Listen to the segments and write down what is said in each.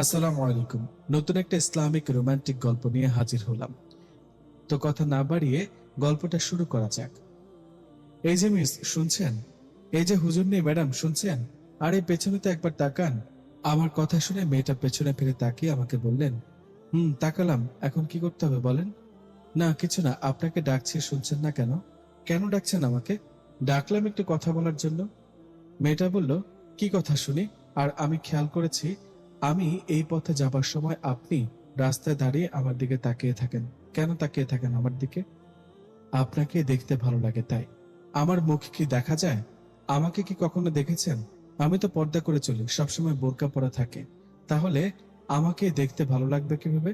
আসসালামু আলাইকুম। নতুন একটা ইসলামিক রোমান্টিক গল্প নিয়ে হাজির হলাম। তো কথা না বাড়িয়ে গল্পটা শুরু করা যাক। এই যে মিস, শুনছেন? এই যে হুজুর নেই ম্যাডাম, শুনছেন? আরে পেছনে তো একবার তাকান। আমার কথা শুনে মেয়েটা পেছনে ফিরে তাকিয়ে আমাকে বললেন, তাকালাম। এখন কি করতে হবে বলেন? না কিছু না, আপনাকে ডাকছি, শুনছেন না কেন? কেন ডাকছেন আমাকে? ডাকলাম একটু কথা বলার জন্য। মেয়েটা বলল, কি কথা শুনি? আর আমি খেয়াল করেছি আমি এই পথে যাবার সময় আপনি রাস্তায় দাঁড়িয়ে আমার দিকে তাকিয়ে থাকেন। কেন তাকিয়ে থাকেন আমার দিকে? আপনাকে দেখতে ভালো লাগে তাই। আমার মুখ কি দেখা যায়? আমাকে কি কখনো দেখেছেন? আমি তো পর্দা করে চলি, সবসময় বোরকা পরা থাকে। তাহলে আমাকে দেখতে ভালো লাগবে কিভাবে?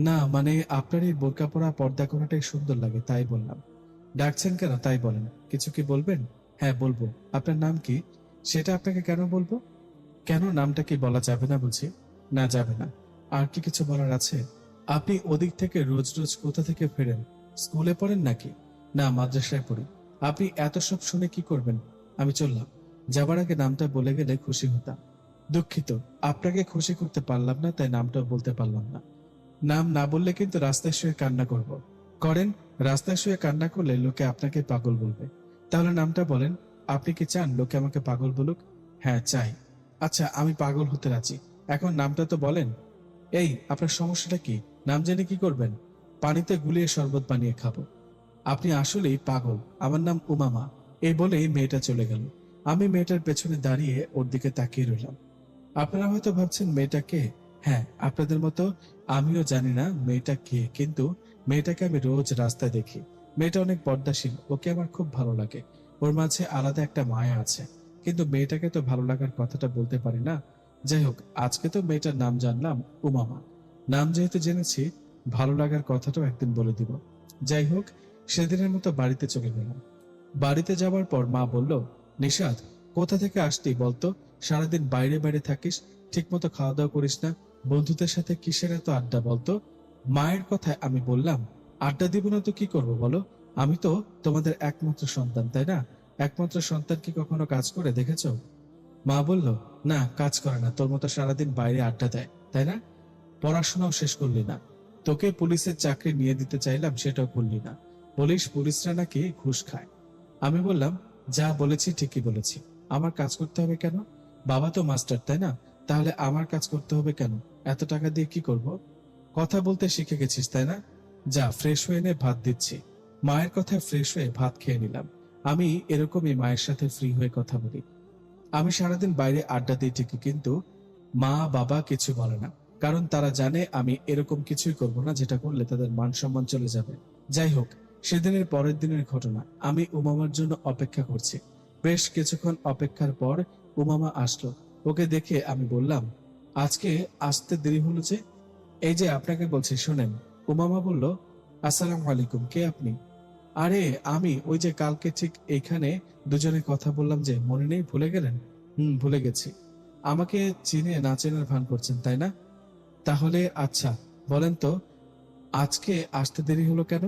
না মানে আপনার এই বোরকা পরা পর্দা করাটাই সুন্দর লাগে তাই বললাম। ডাকছেন কেন তাই বলেন। কিছু কি বলবেন? হ্যাঁ বলবো। আপনার নাম কি? সেটা আপনাকে কেন বলবো? কেন, নামটা কি বলা যাবে না বুঝি? না যাবে না। আর কি কিছু বলার আছে? আপনি ওদিক থেকে রোজ রোজ কোথা থেকে ফেরেন? স্কুলে পড়েন নাকি? না, মাদ্রাসায় পড়ি। আপনি এত সব শুনে কি করবেন? আমি চললাম। যাবার আগে নামটা বলে গেলে খুশি হতাম। দুঃখিত, আপনাকে খুশি করতে পারলাম না তাই নামটাও বলতে পারলাম না। নাম না বললে কিন্তু রাস্তায় শুয়ে কান্না করব। করেন? রাস্তায় শুয়ে কান্না করলে লোকে আপনাকে পাগল বলবে। তাহলে নামটা বলেন। আপনি কি চান লোকে আমাকে পাগল বলুক? হ্যাঁ চাই। আচ্ছা, আমি পাগল হতে রাজি। এখন নামটা তো বলেন। এই, আপনার সমস্যাটা কি? নাম জেনে কি করবেন? পানিতে গুলিয়ে শরবত বানিয়ে খাবো। আপনি আসলেই পাগল। আমার নাম উমামা। এই বলেই মেয়েটা চলে গেল। আমি মেয়েটার পেছনে দাঁড়িয়ে ওর দিকে তাকিয়ে রইলাম। আপনারা হয়তো ভাবছেন মেয়েটা কে। হ্যাঁ, আপনাদের মতো আমিও জানি না মেয়েটা কে, কিন্তু মেয়েটাকে আমি রোজ রাস্তায় দেখি। মেয়েটা অনেক পর্দাশীল, ওকে আমার খুব ভালো লাগে। ওর মাঝে আলাদা একটা মায়া আছে, কিন্তু মেয়েটাকে তো ভালো লাগার কথাটা বলতে পারি না। যাই হোক, আজকে তো মেয়েটার নাম জানলাম, উমামা। নাম যেহেতু জেনেছি, ভালো লাগার কথাটাও একদিন বলে দিব। যাই হোক, সেদিনের মতো বাড়িতে চলে গেলাম। বাড়িতে যাবার পর মা বলল, নিশাদ, কোথা থেকে আসতি বলতো? সারাদিন বাইরে বাইরে থাকিস, ঠিকমতো খাওয়া দাওয়া করিস না, বন্ধুদের সাথে কিসের এত আড্ডা বলতো? মায়ের কথায় আমি বললাম, আড্ডা দিব না তো কি করব বলো? আমি তো তোমাদের একমাত্র সন্তান, তাই না? একমাত্র সন্তান কি কখনো কাজ করে দেখেছো? মা বলল, না কাজ করে না, তোর মতো সারাদিন বাইরে আড্ডা দেয়, তাই না? পড়াশোনাও শেষ করলি না। তোকে পুলিশের চাকরি নিয়ে দিতে চাইলাম, সেটাও করলি না। বলিস পুলিশরা নাকি ঘুষ খায়। আমি বললাম, যা বলেছি ঠিকই বলেছি। আমার কাজ করতে হবে কেন? বাবা তো মাস্টার, তাই না? তাহলে আমার কাজ করতে হবে কেন? এত টাকা দিয়ে কি করব? কথা বলতে শিখে গেছিস তাই না? যা, ফ্রেশ হয়ে নে, ভাত দিচ্ছি। মায়ের কথায় ফ্রেশ হয়ে ভাত খেয়ে নিলাম। আমি এরকমই মায়ের সাথে ফ্রি হয়ে কথা বলি। আমি সারাদিন বাইরে আড্ডা দিই ঠিকই, কিন্তু মা বাবা কিছু বলে না। কারণ তারা জানে আমি এরকম কিছুই করব না যেটা করলে তাদের মান সম্মান চলে যাবে। যাই হোক, সেদিনের পরের দিনের ঘটনা। আমি উমামার জন্য অপেক্ষা করছি। বেশ কিছুক্ষণ অপেক্ষার পর উমামা আসলো। ওকে দেখে আমি বললাম, আজকে আসতে দেরি হলো যে? এই যে আপনাকে বলছি শোনেন। উমামা বলল, আসসালামু আলাইকুম, কে আপনি? আরে আমি ওই যে কালকে ঠিক এইখানে দুজনে কথা বললাম যে, মনে নেই? ভুলে গেলেন? ভুলে গেছি। আমাকে চিনে না চেনার ভান করছেন তাই না? তাহলে আচ্ছা, বলেন তো আজকে আসতে দেরি হলো কেন?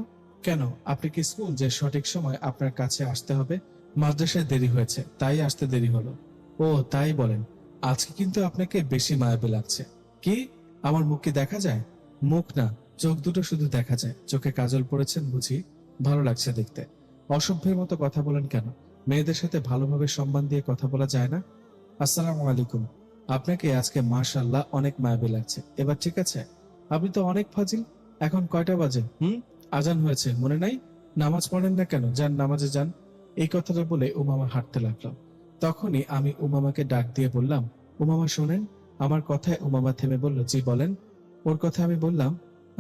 কেন, আপনি কি স্কুল যে সঠিক সময় আপনার কাছে আসতে হবে? মাদ্রাসায় দেরি হয়েছে তাই আসতে দেরি হলো। ও তাই বলেন। আজকে কিন্তু আপনাকে বেশি মায়াবী লাগছে। কি? আমার মুখ কি দেখা যায়? মুখ না, চোখ দুটো শুধু দেখা যায়। চোখে কাজল পড়েছেন বুঝি? ভালো লাগছে দেখতে। অসভ্যের মতো কথা বলেন কেন? মেয়েদের সাথে ভালোভাবে সম্মান দিয়ে কথা বলা যায় না? আসসালামু আলাইকুম। আপনাকে আজকে মাশাআল্লাহ অনেক মায়াবী লাগছে। এবার ঠিক আছে? আপনি তো অনেক ফাজিল। এখন কয়টা বাজে? আজান হয়েছে, মনে নাই? নামাজ পড়েন না কেন? যান নামাজে যান। এই কথাটা বলে উমামা হাঁটতে লাগলো। তখনই আমি উমামাকে ডাক দিয়ে বললাম, উমামা শোনেন। আমার কথায় উমামা থেমে বলল, জি বলেন। ওর কথা আমি বললাম,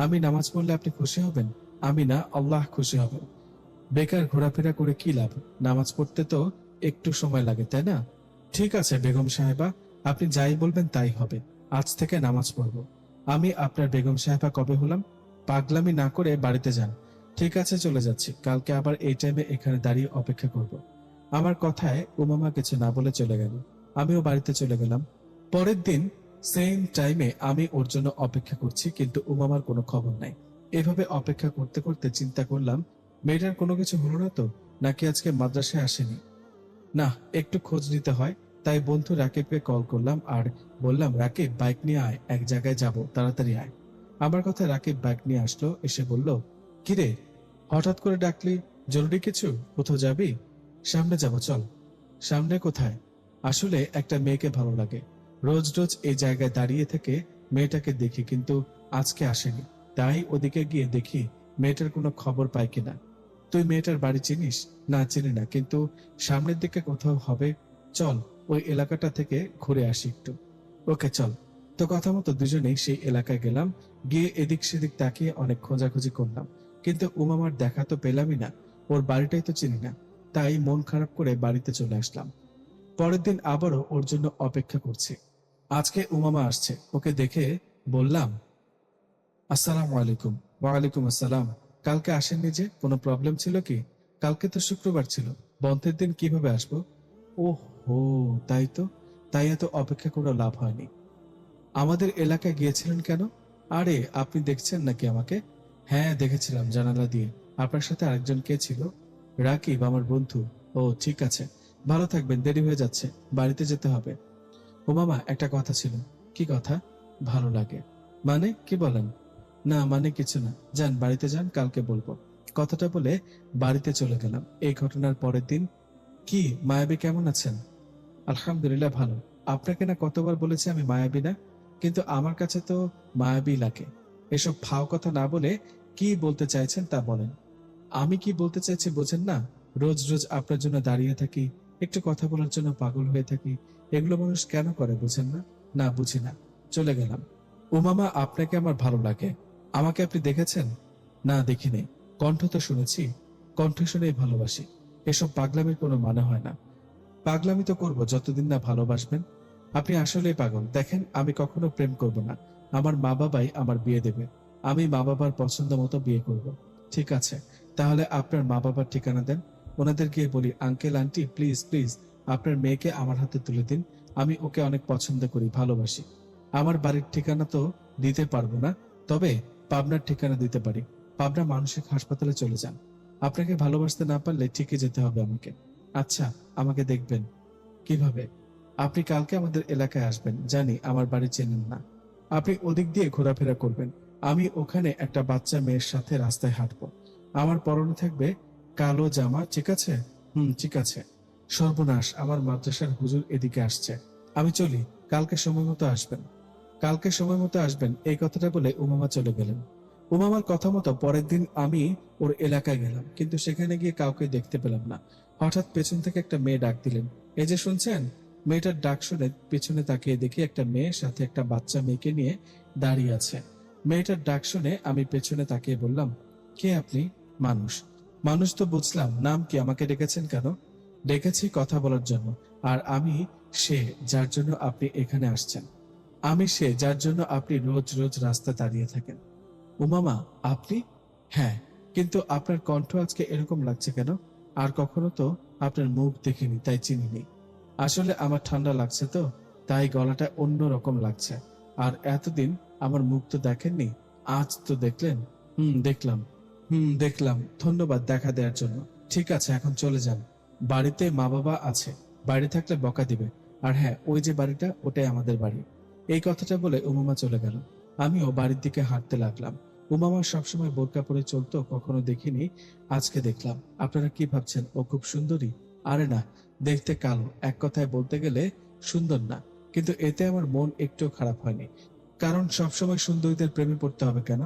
আমি নামাজ পড়লে আপনি খুশি হবেন? আমি না, আল্লাহ খুশি হবেন। বেকার ঘোরাফেরা করে কি লাভ? নামাজ পড়তে তো একটু সময় লাগে, তাই না? ঠিক আছে বেগম সাহেবা, আপনি যাই বলবেন তাই হবে। আজ থেকে নামাজ পড়ব। আমি আপনার বেগম সাহেবা কবে হলাম? পাগলামি না করে বাড়িতে যান। ঠিক আছে, চলে যাচ্ছি। কালকে আবার এই টাইমে এখানে দাঁড়িয়ে অপেক্ষা করব। আমার কথায় উমামা কিছু না বলে চলে গেল। আমিও বাড়িতে চলে গেলাম। পরের দিন সেম টাইমে আমি ওর জন্য অপেক্ষা করছি, কিন্তু উমামার কোনো খবর নাই। এভাবে অপেক্ষা করতে করতে চিন্তা করলাম, মেয়েটার কোনো কিছু হলো না তো? নাকি আজকে মাদ্রাসায় আসেনি? না, একটু খোঁজ নিতে হয়। তাই বন্ধু রাকিবকে কল করলাম আর বললাম, রাকিব বাইক নিয়ে আয়, এক জায়গায় যাব, তাড়াতাড়ি আয়। আমার কথা রাকিব বাইক নিয়ে আসলো, এসে বলল, কিরে হঠাৎ করে ডাকলি, জরুরি কিছু? কোথাও যাবি? সামনে যাব, চল। সামনে কোথায়? আসলে একটা মেয়েকে ভালো লাগে, রোজ রোজ এই জায়গায় দাঁড়িয়ে থেকে মেয়েটাকে দেখি, কিন্তু আজকে আসেনি, তাই ওদিকে গিয়ে দেখি মেয়েটার কোনো খবর পাই কিনা। তুই মেয়েটার বাড়ি চিনিস? না, চিনি না, কিন্তু সামনের দিকে কোথাও হবে, চল ওই এলাকাটা থেকে ঘুরে আসি একটু। ওকে চল। তো কথা মতো দুজনেই সেই এলাকায় গেলাম। গিয়ে এদিক সেদিক তাকিয়ে অনেক খোঁজাখুঁজি করলাম, কিন্তু উমামার দেখা তো পেলামই না। ওর বাড়িটাই তো চিনি না, তাই মন খারাপ করে বাড়িতে চলে আসলাম। পরের দিন আবারও ওর জন্য অপেক্ষা করছি। আজকে উমামা আসছে, ওকে দেখে বললাম, আসসালামু আলাইকুম। ওয়ালাইকুম আসসালাম। কালকে আসেননি যে, কোনো প্রবলেম ছিল কি? কালকে তো শুক্রবার ছিল, বন্ধের দিন কিভাবে আসবো? ওহ হো, তাই তো। তাই এত অপেক্ষা করে লাভ হয়নি। আমাদের এলাকায় গিয়েছিলেন কেন? আরে আপনি দেখছেন নাকি আমাকে? হ্যাঁ দেখেছিলাম জানালা দিয়ে। আপনার সাথে আরেকজন কে ছিল? রাকিব, আমার বন্ধু। ও ঠিক আছে, ভালো থাকবেন, দেরি হয়ে যাচ্ছে, বাড়িতে যেতে হবে। ও মামা, একটা কথা ছিল। কি কথা? ভালো লাগে মানে কি বলেন? না মানে কিছু না, যান বাড়িতে যান, কালকে বলবো। কথাটা বলে বাড়িতে চলে গেলাম। এই ঘটনার পরের দিন। কি মায়াবী, কেমন আছেন? আলহামদুলিল্লাহ ভালো। আপনাকে না কতবার বলেছি আমি মায়াবী না, কিন্তু আমার কাছে তো মায়াবী লাগে। এসব ফাও কথা না বলে কি বলতে চাইছেন তা বলেন। আমি কি বলতে চাইছি বোঝেন না? রোজ রোজ আপনার জন্য দাঁড়িয়ে থাকি, একটু কথা বলার জন্য পাগল হয়ে থাকি, এগুলো মানুষ কেন করে বুঝেন না? না বুঝি না। চলে গেলাম। উমামা, আপনাকে আমার ভালো লাগে। আমাকে আপনি দেখেছেন? না দেখিনি। কণ্ঠ তো শুনেছি, কণ্ঠ শুনেই ভালোবাসি। এসব পাগলামির কোনো মানে হয় না। পাগলামি তো করবো যতদিন না ভালোবাসবেন। আপনি আসলেই পাগল। দেখেন, আমি কখনো প্রেম করব না। আমার মা বাবাই আমার বিয়ে দেবে। আমি মা বাবার পছন্দ মতো বিয়ে করব। ঠিক আছে, তাহলে আপনার মা বাবার ঠিকানা দেন। ওনাদের গিয়ে বলি, আঙ্কেল আন্টি প্লিজ প্লিজ আপনার মেয়েকে আমার হাতে তুলে দিন। আমি ওকে অনেক পছন্দ করি, ভালোবাসি। আমার বাড়ির ঠিকানা তো দিতে পারবো না, তবে পাবনার ঠিকানা দিতে পারি। পাবনা মানসিক হাসপাতালে চলে যান। আপনাকে ভালোবাসতে না পারলে ঠিকই যেতে হবে আমাকে। আচ্ছা, আমাকে দেখবেন কিভাবে? আপনি কালকে আমাদের এলাকায় আসবেন, জানি আমার বাড়ি চেনেন না। আপনি ওদিক দিয়ে ঘোরাফেরা করবেন। আমি ওখানে একটা বাচ্চা মেয়ের সাথে রাস্তায় হাঁটবো। আমার পরনে থাকবে কালো জামা, ঠিক আছে? ঠিক আছে। সর্বনাশ, আমার মাদ্রাসার হুজুর এদিকে আসছে। আমি চলি, কালকে সময় মতো আসবেন। কালকে সময় মতো আসবেন, এই কথাটা বলে উমামা চলে গেলেন। উমামার কথা মতো পরের দিন আমি ওর এলাকায় গেলাম, কিন্তু সেখানে গিয়ে কাউকে দেখতে পেলাম না। হঠাৎ পেছন থেকে একটা মেয়ে ডাক দিলেন, এই যে শুনছেন? মেয়েটার ডাক শুনে পেছনে তাকিয়ে দেখি একটা মেয়ের সাথে একটা বাচ্চা মেয়েকে নিয়ে দাঁড়িয়ে আছে। মেয়েটার ডাক শুনে আমি পেছনে তাকিয়ে বললাম, কে আপনি? মানুষ। মানুষ তো বুঝলাম, নাম কি, আমাকে ডেকেছেন কেন? ডেকেছি কথা বলার জন্য। আর আমি সে যার জন্য আপনি এখানে আসছেন। আমি সে যার জন্য আপনি রোজ রোজ রাস্তা দাঁড়িয়ে থাকেন। উমামা, আপনি? হ্যাঁ, কিন্তু আপনার কণ্ঠ আজকে এরকম লাগছে কেন? আর কখনো তো আপনার মুখ দেখিনি, তাই চিনিনি। আসলে আমার ঠান্ডা লাগছে তো, তাই গলাটা অন্য রকম লাগছে। আর এতদিন আমার মুখ তো দেখেননি, আজ তো দেখলেন। দেখলাম। দেখলাম, ধন্যবাদ দেখা দেওয়ার জন্য। ঠিক আছে, এখন চলে যান। বাড়িতে মা বাবা আছে, বাইরে থাকলে বকা দিবে। আর হ্যাঁ, ওই যে বাড়িটা, ওটাই আমাদের বাড়ি। এই কথাটা বলে উমামা চলে গেল। আমিও বাড়ির দিকে হাঁটতে লাগলাম। উমামা সবসময় বোরকা পরে চলতো, কখনো দেখিনি, আজকে দেখলাম। আপনারা কি ভাবছেন ও খুব সুন্দরী? আরে না, দেখতে কালো, এক কথায় বলতে গেলে সুন্দর না। কিন্তু এতে আমার মন একটুও খারাপ হয়নি, কারণ সবসময় সুন্দরীদের প্রেমে পড়তে হবে কেন?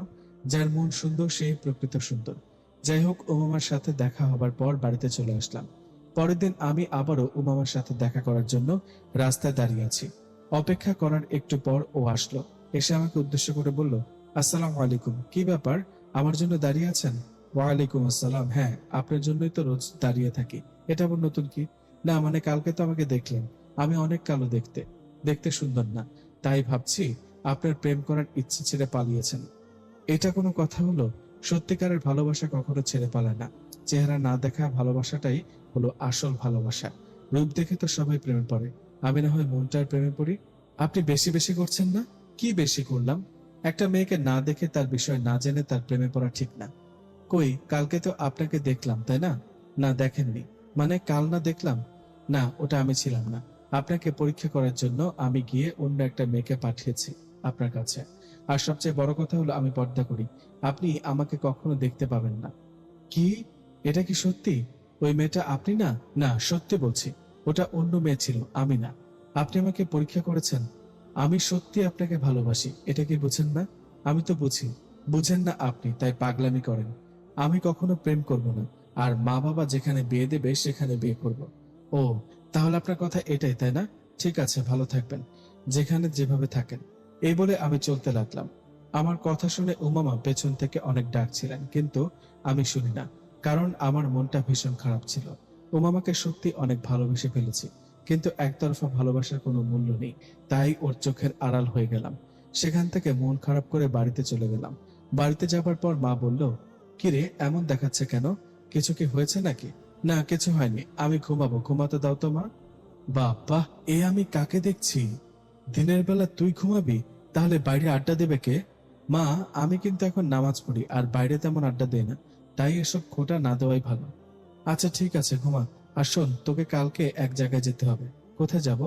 যার মন সুন্দর সেই প্রকৃত সুন্দর। যাই হোক, উমামার সাথে দেখা হবার পর বাড়িতে চলে আসলাম। পরের দিন আমি আবারও উমামার সাথে দেখা করার জন্য রাস্তায় দাঁড়িয়ে আছি। অপেক্ষা করার একটু পর ও আসলো। এসে আমাকে উদ্দেশ্য করে বলল, আসসালামু আলাইকুম। কি ব্যাপার, আমার জন্য দাঁড়িয়ে আছেন? ওয়ালাইকুম আসসালাম। হ্যাঁ, আপনার জন্যই তো রোজ দাঁড়িয়ে থাকি। এটা আবার নতুন কি? না মানে কালকে তো আমাকে দেখলেন, আমি অনেক কালো দেখতে, দেখতে সুন্দর না, তাই ভাবছি আপনার প্রেম করার ইচ্ছে ছেড়ে পালিয়েছেন। এটা কোনো কথা হলো? সত্যিকারের ভালোবাসা কখনো ছেড়ে পালায় না। চেহারা না দেখা ভালোবাসাটাই হলো আসল ভালোবাসা। রূপ দেখে তো সবাই প্রেমে পড়ে, আমি না হয় মনটার প্রেমে পড়ি। আপনি বেশি বেশি করছেন না? কি বেশি করলাম? একটা মেয়েকে না দেখে, তার বিষয় না জেনে তার প্রেমে পড়া ঠিক না। কই, কালকে তো আপনাকে দেখলাম, তাই না? না দেখেননি। মানে কাল না দেখলাম? না, ওটা আমি ছিলাম না। আপনাকে পরীক্ষা করার জন্য আমি গিয়ে অন্য একটা মেয়েকে পাঠিয়েছি আপনার কাছে। আর সবচেয়ে বড় কথা হলো আমি পর্দা করি, আপনি আমাকে কখনো দেখতে পাবেন না। কি? এটা কি সত্যি? ওই মেয়েটা আপনি না? না, সত্যি বলছি, ওটা অন্য মেয়ে ছিল, আমি না। আপনি আমাকে পরীক্ষা করেছেন। আমি সত্যি আপনাকে ভালোবাসি, এটা কি বুঝেন না? আমি তো বুঝি। বুঝেন না আপনি, তাই পাগলামি করেন। আমি কখনো প্রেম করব না, আর মা বাবা যেখানে বিয়ে দেবে সেখানে বিয়ে করব। ও, তাহলে আপনার কথা এটাই, তাই না? ঠিক আছে, ভালো থাকবেন, যেখানে যেভাবে থাকেন। এই বলে আমি চলতে লাগলাম। আমার কথা শুনে উমামা পেছন থেকে অনেক ডাকছিলেন, কিন্তু আমি শুনি না, কারণ আমার মনটা ভীষণ খারাপ ছিল। উমামাকে সত্যি অনেক ভালোবেসে ফেলেছি, কিন্তু একতরফা ভালোবাসার কোনো মূল্য নেই, তাই ওর চোখের আড়াল হয়ে গেলাম। সেখান থেকে মন খারাপ করে বাড়িতে চলে গেলাম। বাড়িতে যাবার পর মা বলল, কিরে, এমন দেখাচ্ছে কেন? কিছু কি হয়েছে নাকি? না, কিছু হয়নি, আমি ঘুমাবো, ঘুমাতে দাও তো মা। বাবা, এ আমি কাকে দেখছি? দিনের বেলা তুই ঘুমাবি, তাহলে বাইরে আড্ডা দেবে কে? মা, আমি কিন্তু এখন নামাজ পড়ি, আর বাইরে তেমন আড্ডা দেয় না, তাই এসব খোঁটা না দেওয়াই ভালো। আচ্ছা ঠিক আছে, ঘুমা। আর শোন, তোকে কালকে এক জায়গায় যেতে হবে। কোথায় যাব?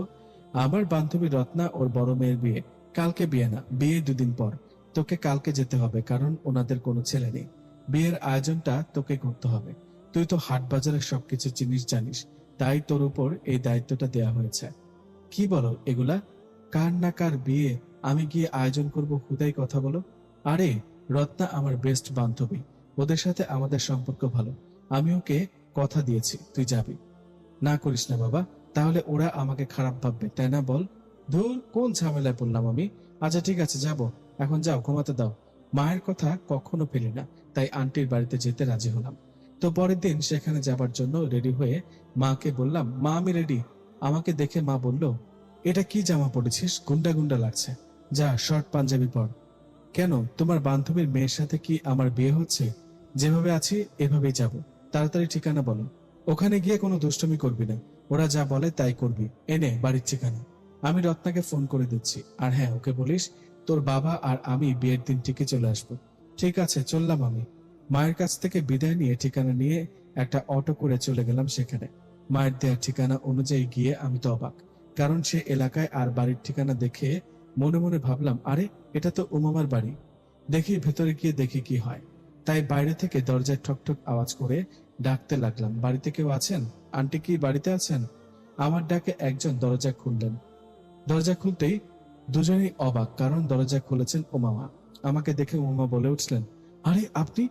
আমার বান্ধবী রত্না, ওর বড় মেয়ের বিয়ে। কালকে বিয়ে না, বিয়ে 2 দিন পর। তোকে কালকে যেতে হবে, কারণ ওনাদের কোনো ছেলে নেই। বিয়ের আয়োজনটা তোকে করতে হবে। তুই তো হাট বাজারের সবকিছু জিনিস জানিস, তাই তোর উপর এই দায়িত্বটা দেয়া হয়েছে। কি বলো এগুলা? কার না কার বিয়ে আমি গিয়ে আয়োজন করব, হুদাই কথা বলো। আরে, রত্না আমার বেস্ট বান্ধবী, ওদের সাথে আমাদের সম্পর্ক ভালো। আমি ওকে কথা দিয়েছি তুই যাবি। না করিস না বাবা, তাহলে ওরা আমাকে খারাপ ভাববে, তাই না বল? ধুর, কোন ঝামেলায় পড়লাম আমি। আচ্ছা ঠিক আছে, যাব। এখন যাও, ঘুমাতে দাও। মায়ের কথা কখনো ফেলি না, তাই আন্টির বাড়িতে যেতে রাজি হলাম। তো পরের দিন সেখানে যাবার জন্য রেডি হয়ে মাকে বললাম, মা আমি রেডি। আমাকে দেখে মা বলল, এটা কি জামা পড়েছিস, গুন্ডা গুন্ডা লাগছে, যা শর্ট পাঞ্জাবি পর। কেন, তোমার বান্ধবীর মেয়ের সাথে কি আমার বিয়ে হচ্ছে? যেভাবে আছি এভাবেই যাব। তাড়াতাড়ি ঠিকানা বলো। ওখানে গিয়ে কোনো দুষ্টুমি করবি না, ওরা যা বলে তাই করবি। এনে বাড়ির ঠিকানা। আমি রত্নাকে ফোন করে দিচ্ছি। আর হ্যাঁ, ওকে বলিস তোর বাবা আর আমি বিয়ের দিন ঠিকই চলে আসবো। ঠিক আছে, চললাম আমি। মায়ের কাছ থেকে বিদায় নিয়ে ঠিকানা নিয়ে একটা অটো করে চলে গেলাম সেখানে। মায়ের দেওয়ার ঠিকানা অনুযায়ী গিয়ে আমি তো অবাক, কারণ সে এলাকায় আর বাড়ির ঠিকানা দেখে মনে মনে ভাবলাম, আরে, এটা তো উমামার বাড়ি। দেখি ভেতরে গিয়ে দেখি কি হয়। তাই বাইরে থেকে দরজায় ঠকঠক আওয়াজ করে ডাকতে লাগলাম, বাড়িতে কেউ আছেন? আন্টি কি বাড়িতে আছেন? আমার ডাকে একজন দরজা খুললেন। দরজা খুলতেই দুজনেই অবাক, কারণ দরজা খুলেছেন উমামা। আমাকে দেখে উমামা বলে উঠলেন, আরে আপনি,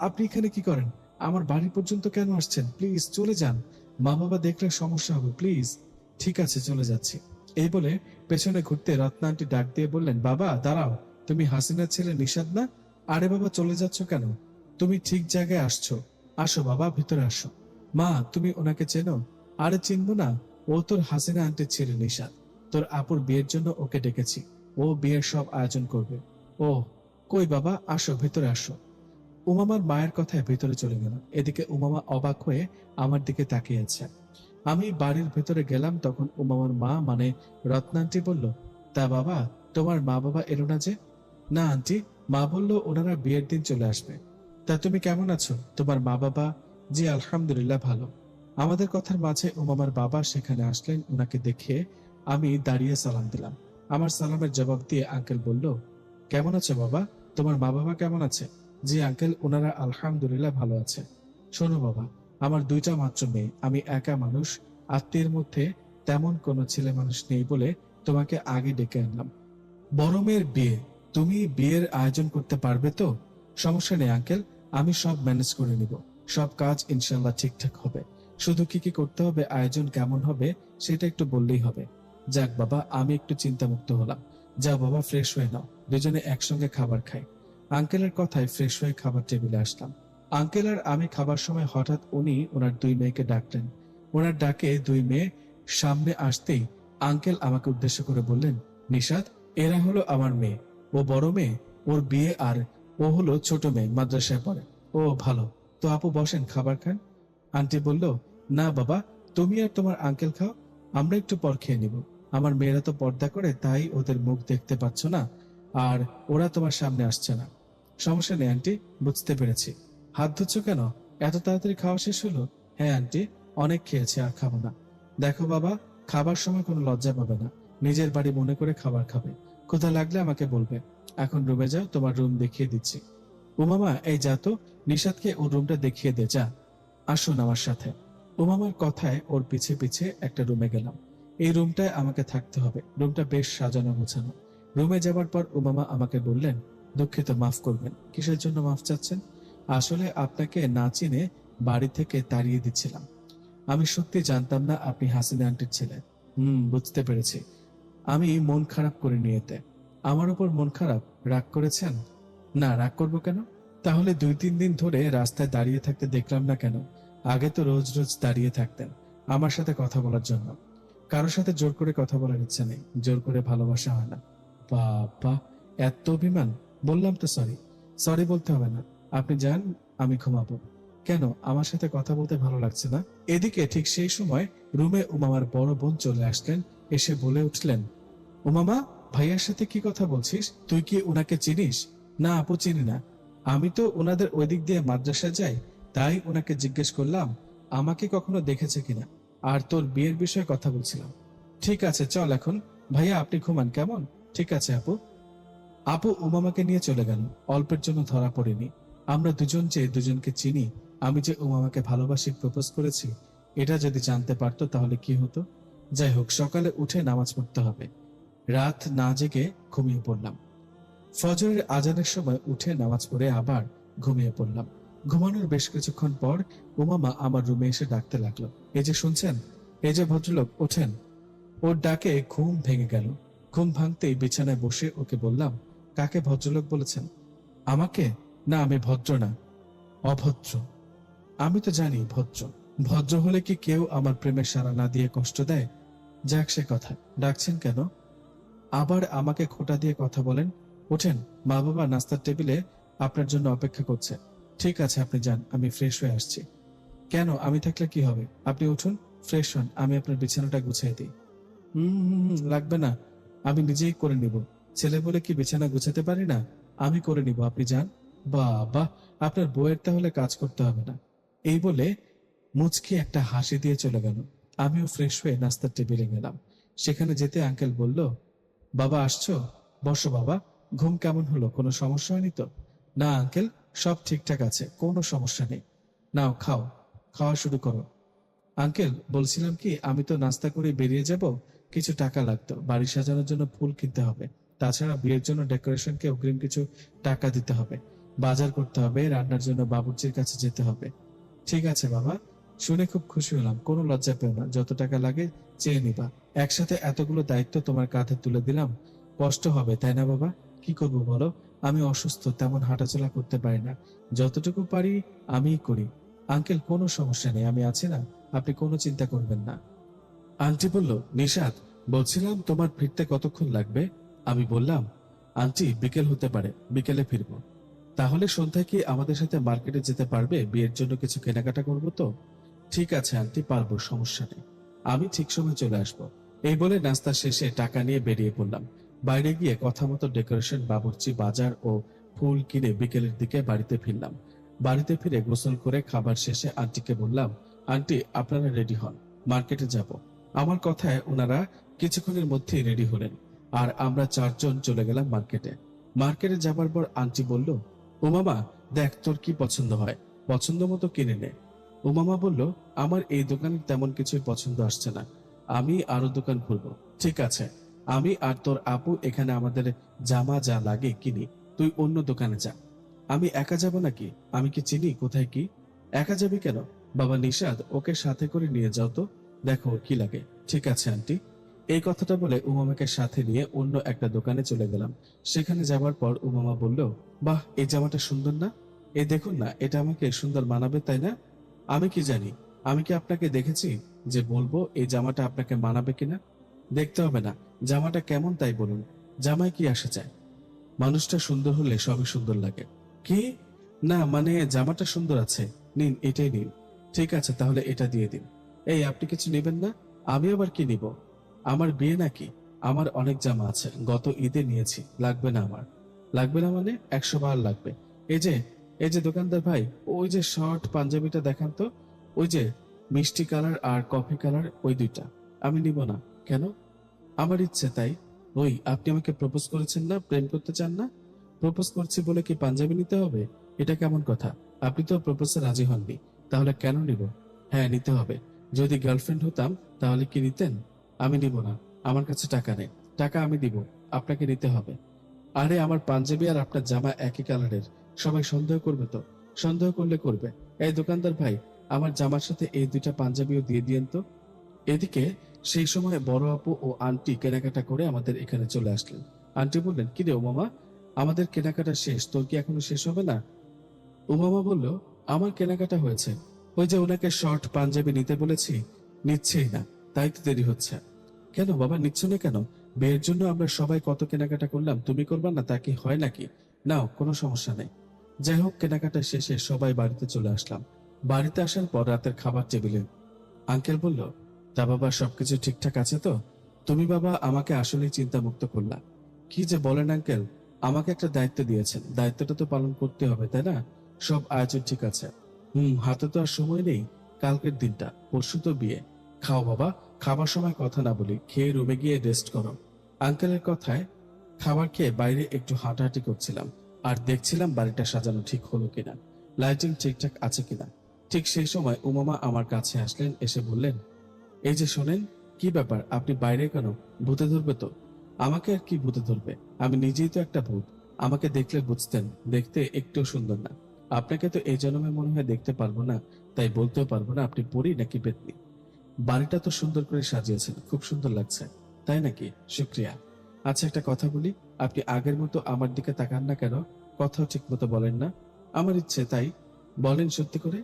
আপনি এখানে কি করেন? আমার বাড়ি পর্যন্ত কেন আসছেন? প্লিজ চলে যান, মা বাবা দেখলে সমস্যা হবে, প্লিজ। ঠিক আছে, চলে যাচ্ছি। এই বলে পেছনে ঘুরতে রত্না আন্টি ডাক দিয়ে বললেন, বাবা দাঁড়াও, তুমি হাসিনার ছেলে নিশাদ না? আরে বাবা, চলে যাচ্ছ কেন? তুমি ঠিক জায়গায় আসছো, আসো বাবা, ভিতরে আসো। মা, তুমি ওনাকে চেনো? আরে চিনবো না, ও তোর হাসিনা আন্টির ছেলে নিশাদ। তোর আপুর বিয়ের জন্য ওকে ডেকেছি, ও বিয়ের সব আয়োজন করবে। ও, কই বাবা, আসো ভিতরে আসো। উমামার মায়ের কথায় ভিতরে চলে গেল। এদিকে উমামা অবাক হয়ে আমার দিকে তাকিয়ে আছে। আমি বাড়ির ভেতরে গেলাম, তখন উমামার মা মানে রত্না আন্টি বলল, তা বাবা, তোমার মা বাবা এলো না যে? না আন্টি, মা বলল ওনারা বিয়ের দিন চলে আসবে। তা তুমি কেমন আছো, তোমার মা বাবা? জি আলহামদুলিল্লাহ, ভালো। আমাদের কথার মাঝে উমামার বাবা সেখানে আসলেন। ওনাকে দেখে আমি দাঁড়িয়ে সালাম দিলাম। আমার সালামের জবাব দিয়ে আঙ্কেল বলল, কেমন আছো বাবা, তোমার মা বাবা কেমন আছে? জি আঙ্কেল, ওনারা আলহামদুলিল্লাহ ভালো আছে। শোনো বাবা, আমার 2টা মাত্র মেয়ে, আমি একা মানুষ, আত্মীয়ের মধ্যে তেমন কোনো ছেলে মানুষ নেই বলে তোমাকে আগে ডেকে আনলাম। বড় মেয়ের বিয়ে, তুমি বিয়ের আয়োজন করতে পারবে তো? সমস্যা নেই আঙ্কেল, আমি সব ম্যানেজ করে নিব। সব কাজ ইনশাল্লাহ ঠিকঠাক হবে। শুধু কি কি করতে হবে, আয়োজন কেমন হবে সেটা একটু বললেই হবে। যাক বাবা, আমি একটু চিন্তামুক্ত হলাম। যাও বাবা, ফ্রেশ হয়ে নাও, দুজনে একসঙ্গে খাবার খাই। আঙ্কেলের কথায় ফ্রেশ হয়ে খাবার টেবিলে আসলাম। আঙ্কেল আর আমি খাবার সময় হঠাৎ উনি ওনার 2 মেয়েকে ডাকলেন। ওনার ডাকে 2 মেয়ে সামনে আসতেই আঙ্কেল আমাকে উদ্দেশ্য করে বললেন, নিশাদ, এরা হলো আমার মেয়ে, ও বড় মেয়ে, ওর বিয়ে, আর ও হলো ছোট মেয়ে, মাদ্রাসায় পড়ে। ও ভালো, তো আপু বসেন, খাবার খান। আন্টি বলল, না বাবা, তুমি আর তোমার আঙ্কেল খাও, আমরা একটু পর খেয়ে নিব। আমার মেয়েরা তো পর্দা করে, তাই ওদের মুখ দেখতে পাচ্ছ না, আর ওরা তোমার সামনে আসছে না। সমস্যা নেই আন্টি, বুঝতে পেরেছি। হাত ধুচ্ছ কেন? এত তাড়াতাড়ি খাওয়া শেষ হলো? হ্যাঁ আন্টি, অনেক খেয়েছি, আর খাবো না। দেখো বাবা, খাবার সময় কোনো লজ্জা পাবে না, নিজের বাড়ি মনে করে খাবার খাবে। ক্ষুধা লাগলে আমাকে বলবে। এখন রুমে যাও, তোমার রুম দেখিয়ে দিচ্ছি। উমামা, এই যা তো, নিশাদকে ওর রুমটা দেখিয়ে দে, যা। আসুন আমার সাথে। উমামার কথায় ওর পিছে পিছে একটা রুমে গেলাম। এই রুমটায় আমাকে থাকতে হবে। রুমটা বেশ সাজানো গোছানো। রুমে যাবার পর উমামা আমাকে বললেন, দুঃখিত, মাফ করবেন। কিসের জন্য মাফ চাচ্ছেন? আসলে আপনাকে না চিনে বাড়ি থেকে তাড়িয়ে দিচ্ছিলাম। আমি সত্যি জানতাম না আপনি হাসিনা আন্টির ছেলে। বুঝতে পেরেছি। আমি মন খারাপ করে নিয়েতে। আমার উপর মন খারাপ? রাগ করেছেন? না, রাগ করবো কেন? তাহলে 2-3 দিন ধরে রাস্তায় দাঁড়িয়ে থাকতে দেখলাম না কেন? আগে তো রোজ রোজ দাঁড়িয়ে থাকতেন আমার সাথে কথা বলার জন্য। কারোর সাথে জোর করে কথা বলার ইচ্ছা নেই, জোর করে ভালোবাসা হয় না। বাবা, এত অভিমান! বললাম তো সরি। সরি বলতে হবে না, আপনি যান, আমি ঘুমাবো। কেন, আমার সাথে কথা বলতে ভালো লাগছে না? এদিকে ঠিক সেই সময় রুমে উমামার বড় বোন চলে আসলেন। এসে বলে উঠলেন, উমামা, ভাইয়ার সাথে কি কথা বলছিস? তুই কি ওনাকে চিনিস? না আপু, চিনি না। আমি তো ওনাদের ওই দিক দিয়ে মাদ্রাসা যাই, তাই ওনাকে জিজ্ঞেস করলাম আমাকে কখনো দেখেছে কিনা। আর তোর বিয়ের বিষয়ে কথা বলছিলাম। ঠিক আছে, চল এখন। ভাইয়া, আপনি ঘুমান কেমন? ঠিক আছে আপু। আপু উমামাকে নিয়ে চলে গেল। অল্পের জন্য ধরা পড়েনি। আমরা দুজন যে দুজনকে চিনি, আমি যে উমামাকে ভালোবাসি, প্রপোজ করেছি, এটা যদি জানতে পারতো তাহলে কি হতো? যাই হোক, সকালে উঠে নামাজ পড়তে হবে। রাত না জেগে ঘুমিয়ে পড়লাম। ফজরের আজানের সময় উঠে নামাজ পড়ে আবার ঘুমিয়ে পড়লাম। ঘুমানোর বেশ কিছুক্ষণ পর উমামা আমার রুমে এসে ডাকতে লাগলো, এই যে শুনছেন, এই যে ভদ্রলোক, ওঠেন। ওর ডাকে ঘুম ভেঙে গেল। ঘুম ভাঙতেই বিছানায় বসে ওকে বললাম, কাকে ভদ্রলোক বলেছেন? আমাকে? না, আমি ভদ্র না, অভদ্র। আমি তো জানি ভদ্র। ভদ্র হলে কি কেউ আমার প্রেমের সাড়া না দিয়ে কষ্ট দেয়? যাক সে কথা, ডাকছেন কেন? আবার আমাকে খোঁটা দিয়ে কথা বলেন। ওঠেন, মা বাবা নাস্তার টেবিলে আপনার জন্য অপেক্ষা করছে। ঠিক আছে, আপনি যান, আমি ফ্রেশ হয়ে আসছি। কেন, আমি থাকলে কি হবে? আপনি উঠুন, ফ্রেশ হন, আমি আপনার বিছানাটা গুছিয়ে দিই। লাগবে না, আমি নিজেই করে নিব। ছেলে বলে কি বিছানা গুছাতে পারি না? আমি করে নিব, আপনি যান। বাবা, আপনার বউয়ের তাহলে কাজ করতে হবে না। এই বলে মুচকি একটা হাসি দিয়ে চলে গেল। আমিও ফ্রেশ হয়ে নাস্তার টেবিলে গেলাম। সেখানে যেতে আঙ্কেল বলল, বাবা আসছো? বসো বাবা। ঘুম কেমন হলো? কোনো সমস্যা হয়নি তো? না আঙ্কেল, সব ঠিকঠাক আছে, কোনো সমস্যা নেই। নাও খাও, খাওয়া শুরু করো। আঙ্কেল, বলছিলাম কি, আমি তো নাস্তা করে বেরিয়ে যাব, কিছু টাকা লাগতো, বাড়ি সাজানোর জন্য ফুল কিনতে হবে। তাছাড়া বিয়ের জন্য ডেকোরেশনকে অগ্রিম কিছু টাকা দিতে হবে। বাজার করতে হবে, রান্নার জন্য বাবুর্চির কাছে যেতে হবে। ঠিক আছে বাবা, শুনে খুব খুশি হলাম। কোনো লজ্জা পেও না, যত টাকা লাগে চেয়ে নিবা। একসাথে এতগুলো দায়িত্ব তোমার কাঁধে তুলে দিলাম, কষ্ট হবে তাই না বাবা? কি করব বলো, আমি অসুস্থ, তেমন হাঁটাচলা করতে পারি না। যতটুকু পারি আমিই করি। আঙ্কেল, কোনো সমস্যা নেই, আমি আছি না, আপনি কোনো চিন্তা করবেন না। আন্টি বলল, নিশাত, বলছিলাম তোমার ফিরতে কতক্ষণ লাগবে? আমি বললাম, আন্টি বিকেল হতে পারে, বিকেলে ফিরবো। তাহলে সন্ধ্যায় কি আমাদের সাথে মার্কেটে যেতে পারবে? বিয়ের জন্য কিছু কেনাকাটা করবো তো। ঠিক আছে আন্টি, পারবো, সমস্যা নেই, আমি ঠিক সময় চলে আসবো। এই বলে নাস্তা শেষে টাকা নিয়ে বেরিয়ে পড়লাম। বাইরে গিয়ে কথা মতো ডেকোরেশন, বাবুর্চি, বাজার ও ফুল কিনে বিকেলের দিকে বাড়িতে ফিরলাম। বাড়িতে ফিরে গোসল করে খাবার শেষে আন্টিকে বললাম, আন্টি আপনারা রেডি হন, মার্কেটে যাব। আমার কথায় ওনারা কিছুক্ষণের মধ্যেই রেডি হলেন, আর আমরা 4 জন চলে গেলাম মার্কেটে। মার্কেটে যাবার পর আন্টি বলল, ও মামা, দেখ তোর কি পছন্দ হয়, পছন্দ মতো কিনে নে। ও মামা বলল, আমার এই দোকানে তেমন কিছুই পছন্দ আসছে না, আমি আরো দোকান খুলবো। ঠিক আছে, আমি আর তোর আপু এখানে আমাদের জামা যা লাগে কিনি, তুই অন্য দোকানে যা। আমি একা যাব নাকি? আমি কি চিনি কোথায় কি? একা যাবি কেন? বাবা নিশাদ, ওকে সাথে করে নিয়ে যাও তো, দেখো ওর কি লাগে। ঠিক আছে আন্টি। এই কথাটা বলে উমামাকে সাথে নিয়ে অন্য একটা দোকানে চলে গেলাম। সেখানে যাবার পর উমামা বলল, বাহ, এই জামাটা সুন্দর না? এই দেখুন না, এটা আমাকে সুন্দর মানাবে তাই না? আমি কি জানি, আমি কি আপনাকে দেখেছি যে বলবো এই জামাটা আপনাকে মানাবে কিনা? দেখতে হবে না, জামাটা কেমন তাই বলুন। জামায় কি আসে যায়? মানুষটা সুন্দর হলে সবই সুন্দর লাগে। কি? না মানে জামাটা সুন্দর আছে, নিন, এটাই নিন। ঠিক আছে, তাহলে এটা দিয়ে দিন। এই, আপনি কিছু নেবেন না? আমি আবার কি নিব? আমার বিয়ে নাকি? আমার অনেক জামা আছে, গত ঈদে নিয়েছি, লাগবে না আমার। লাগবে না মানে? 100 বার লাগবে। এই যে, এই যে দোকানদার ভাই, ওই যে শর্ট পাঞ্জাবিটা দেখান তো, ওই যে মিষ্টি কালার আর কফি কালার, ওই দুইটা। আমি নিব না। কেন? আমার ইচ্ছে তাই। ওই, আপনি আমাকে প্রপোজ করেছেন না, প্রেম করতে চান না? প্রপোজ করছি বলে কি পাঞ্জাবি নিতে হবে? এটা কেমন কথা? আপনি তো প্রপোজে রাজি হননি, তাহলে কেন নিব? হ্যাঁ, নিতে হবে। যদি গার্লফ্রেন্ড হতাম তাহলে কি নিতেন? আমি নিব না। আমার কাছে টাকা নেই। টাকা আমি দিব, আপনাকে নিতে হবে। আরে, আমার পাঞ্জাবি আর আপনার জামা একই কালারের। সবাই সন্দেহ করবে তো। সন্দেহ করলে করবে। এই দোকানদার ভাই, আমার জামার সাথে এই দুইটা পাঞ্জাবিও দিয়ে দিয়েন তো। এদিকে সেই সময় বড় আপু ও আন্টি কেনাকাটা করে আমাদের এখানে চলে আসলেন। আন্টি বললেন, কি রে ও মামা, আমাদের কেনাকাটা শেষ, তোর কি এখনো শেষ হবে না? উমামা বলল, আমার কেনাকাটা হয়েছে। ওই যে ওনাকে শর্ট পাঞ্জাবি নিতে বলেছি, নিচ্ছেই না, তাই তো দেরি হচ্ছে। কেন বাবা, নিচ্ছ না কেন? বিয়ের জন্য আমরা সবাই কত কেনাকাটা করলাম, তুমি করবা না? তা কি হয় নাকি? নাও, কোনো সমস্যা নেই। যাই হোক, কেনাকাটা শেষে সবাই বাড়িতে চলে আসলাম। বাড়িতে আসার পর রাতের খাবার টেবিলে আঙ্কেল বলল, তা বাবা, সবকিছু ঠিকঠাক আছে তো? তুমি বাবা আমাকে আসলেই চিন্তামুক্ত করলা। কি যে বলেন আঙ্কেল, আমাকে একটা দায়িত্ব দিয়েছেন, দায়িত্বটা তো পালন করতে হবে, তাই না? সব আয়োজন ঠিক আছে। হাতে তো আর সময় নেই। কালকের দিনটা, পরশু তো বিয়ে। খাও বাবা, খাবার সময় কথা না বলি, খেয়ে রুমে গিয়ে রেস্ট করো। আঙ্কেলের কথায় খাবার খেয়ে বাইরে একটু হাঁটাহাঁটি করছিলাম, আর দেখছিলাম বাড়িটা সাজানো ঠিক হলো কিনা, লাইটিং ঠিকঠাক আছে কিনা। ঠিক সেই সময় উমামা আমার কাছে আসলেন, এসে বললেন, এই যে শোনেন, কি ব্যাপার, আপনি বাইরে কেন? ভূতে ধরবে তো? আমাকে আর কি ভূতে ধরবে? আমি নিজেই তো একটা ভূত। আমাকে দেখলে বুঝতেন, দেখতে একটু সুন্দর না। আপনাকে তো এই জন্মে মনে হয় দেখতে পারবো না, তাই বলতেও পারবো না আপনি পরী নাকি পেতনি। বাড়িটা তো সুন্দর করে সাজিয়েছেন, খুব সুন্দর লাগছে। তাই নাকি? শুক্রিয়া। আচ্ছা, একটা কথা বলি, আপনি আগের মতো আমার দিকে তাকান না কেন? কথাও ঠিক মতো বলেন না। আমার ইচ্ছে তাই। বলেন সত্যি করে।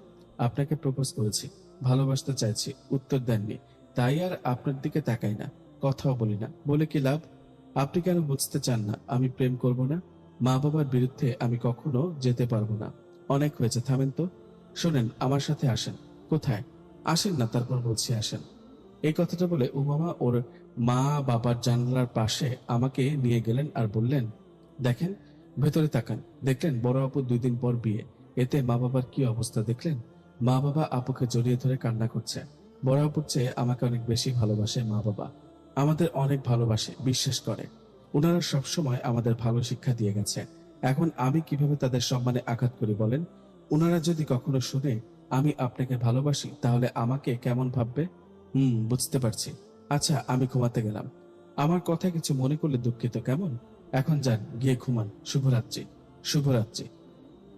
আপনাকে প্রপোজ করেছি, ভালোবাসতে চাইছি, উত্তর দেননি, তাই আর আপনার দিকে তাকাই না, কথাও বলি না। বলে কি লাভ? আপনি কেন বুঝতে চান না আমি প্রেম করব না? মা বাবার বিরুদ্ধে আমি কখনো যেতে পারবো না। অনেক হয়েছে, থামেন তো। শোনেন, আমার সাথে আসেন। কোথায়? আসেন না, তারপর বলছি আসেন। এই কথাটা বলে উমামা ওর মা বাবার জানালার পাশে আমাকে নিয়ে গেলেন আর বললেন, দেখেন, ভেতরে তাকান। দেখলেন বড় আপু 2 দিন পর বিয়ে, এতে মা বাবার কি অবস্থা দেখলেন? মা বাবা আপুকে জড়িয়ে ধরে কান্না করছে। বড় আপুর চেয়ে আমাকে অনেক বেশি ভালোবাসে মা বাবা। আমাদের অনেক ভালোবাসে, বিশ্বাস করে। ওনারা সবসময় আমাদের ভালো শিক্ষা দিয়ে গেছে। এখন আমি কিভাবে তাদের সম্মানে আঘাত করি বলেন? ওনারা যদি কখনো শুনে আমি আপনাকে ভালোবাসি, তাহলে আমাকে কেমন ভাববে? বুঝতে পারছি। আচ্ছা, আমি ঘুমাতে গেলাম। আমার কথা কিছু মনে করলে দুঃখিত, কেমন? এখন যান, গিয়ে ঘুমান। শুভরাত্রি। শুভরাত্রি।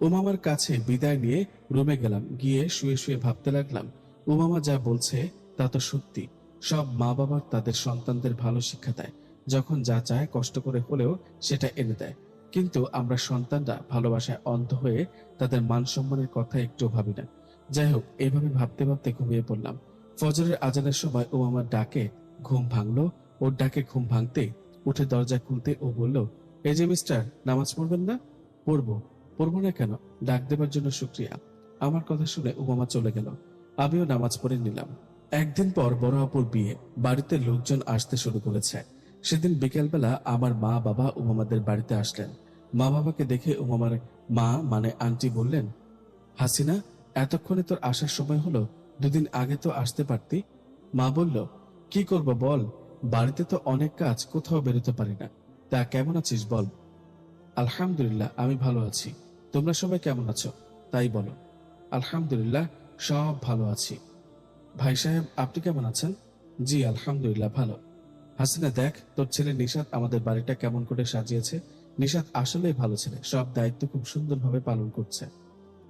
উমামার কাছে বিদায় নিয়ে রুমে গেলাম। গিয়ে শুয়ে শুয়ে ভাবতে লাগলাম, উমামা যা বলছে তা তো সত্যি। সব মা বাবার তাদের সন্তানদের ভালো শিক্ষা দেয়, যখন যা চায় কষ্ট করে হলেও সেটা এনে দেয়। কিন্তু আমরা সন্তানরা ভালোবাসায় অন্ধ হয়ে তাদের মান সম্মানের কথা একটু ভাবি না। যাই হোক, এইভাবে ভাবতে ভাবতে ঘুমিয়ে পড়লাম। ফজরের আজানের সময় উমামার ডাকে ঘুম ভাঙলো। ওর ডাকে ঘুম ভাঙতেই উঠে দরজা খুলতে ও বলল, এই যে মিস্টার, নামাজ পড়বেন না? পড়বো। পড়বো না কেন? ডাক দেবার জন্য শুক্রিয়া। আমার কথা শুনে উমামা চলে গেল। আমিও নামাজ পড়ে নিলাম। একদিন পর বড় আপুর বিয়ে। বাড়িতে লোকজন আসতে শুরু করেছে। সেদিন বিকেলবেলা আমার মা বাবা উমামাদের বাড়িতে আসলেন। মা বাবাকে দেখে উমামার মা মানে আন্টি বললেন, হাসিনা, এতক্ষণে তোর আসার সময় হলো, 2 দিন আগে তো আসতে পারতি। মা বলল, কি করব বল, বাড়িতে তো অনেক কাজ, কোথাও বেরোতে পারি না। তা কেমন আছিস বল? আলহামদুলিল্লাহ, আমি ভালো আছি। তোমরা সবাই কেমন আছো তাই বলো। আলহামদুলিল্লাহ, সব ভালো আছি। ভাই সাহেব, আপনি কেমন আছেন? জি আলহামদুলিল্লাহ, ভালো। হাসিনা, দেখ তোর ছেলে নিশাত আমাদের বাড়িটা কেমন করে সাজিয়েছে। নিশাত আসলেই ভালো ছেলে, সব দায়িত্ব খুব সুন্দরভাবে পালন করছে।